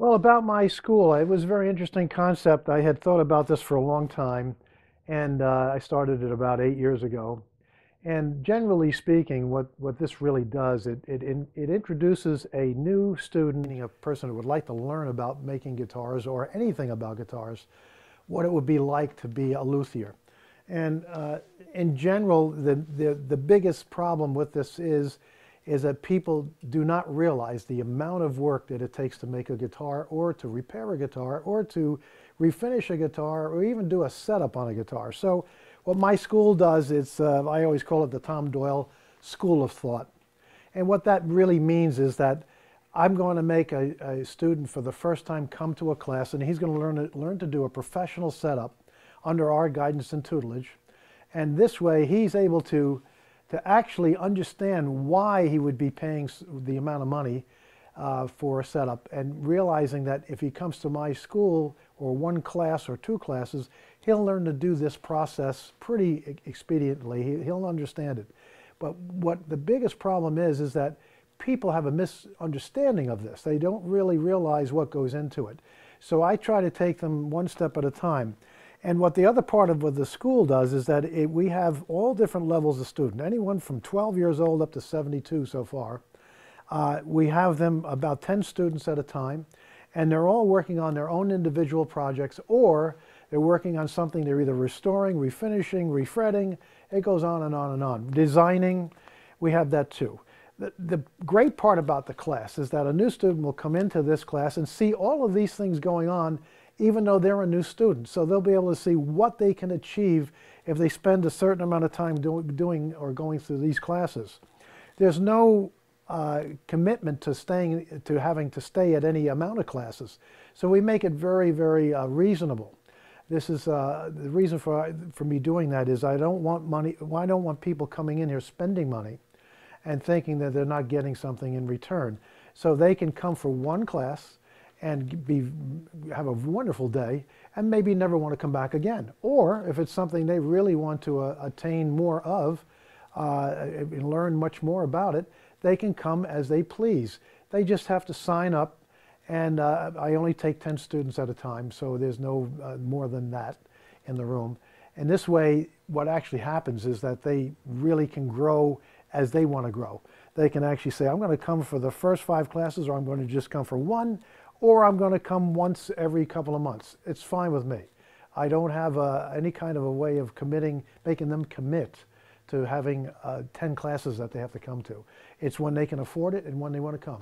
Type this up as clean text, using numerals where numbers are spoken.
Well, about my school, it was a very interesting concept. I had thought about this for a long time, and I started it about 8 years ago. And generally speaking, what this really does, it introduces a new student, meaning a person who would like to learn about making guitars or anything about guitars, what it would be like to be a luthier. And in general, the biggest problem with this is that people do not realize the amount of work that it takes to make a guitar or to repair a guitar or to refinish a guitar or even do a setup on a guitar. So what my school does is, I always call it the Tom Doyle School of Thought. And what that really means is that I'm going to make a student for the first time come to a class, and he's going to learn to do a professional setup under our guidance and tutelage. And this way he's able to actually understand why he would be paying the amount of money for a setup, and realizing that if he comes to my school or one class or two classes, he'll learn to do this process pretty expediently. He'll understand it. But what the biggest problem is that people have a misunderstanding of this. They don't really realize what goes into it. So I try to take them one step at a time. And what the other part of what the school does is that we have all different levels of student, anyone from 12 years old up to 72 so far. We have them about 10 students at a time, and they're all working on their own individual projects, or they're working on something they're either restoring, refinishing, refretting. It goes on and on and on. Designing, we have that too. The great part about the class is that a new student will come into this class and see all of these things going on even though they're a new student. So they'll be able to see what they can achieve if they spend a certain amount of time doing or going through these classes. There's no commitment to having to stay at any amount of classes. So we make it very, very reasonable. This is the reason for me doing that is I don't want money. I don't want people coming in here spending money and thinking that they're not getting something in return. So they can come for one class and have a wonderful day and maybe never want to come back again. Or if it's something they really want to attain more of and learn much more about it, they can come as they please. They just have to sign up, and I only take 10 students at a time, so there's no more than that in the room. And this way, what actually happens is that they really can grow as they want to grow. They can actually say, I'm going to come for the first 5 classes, or I'm going to just come for one, or I'm going to come once every couple of months. It's fine with me. I don't have any kind of a way of making them commit to having 10 classes that they have to come to. It's when they can afford it and when they want to come.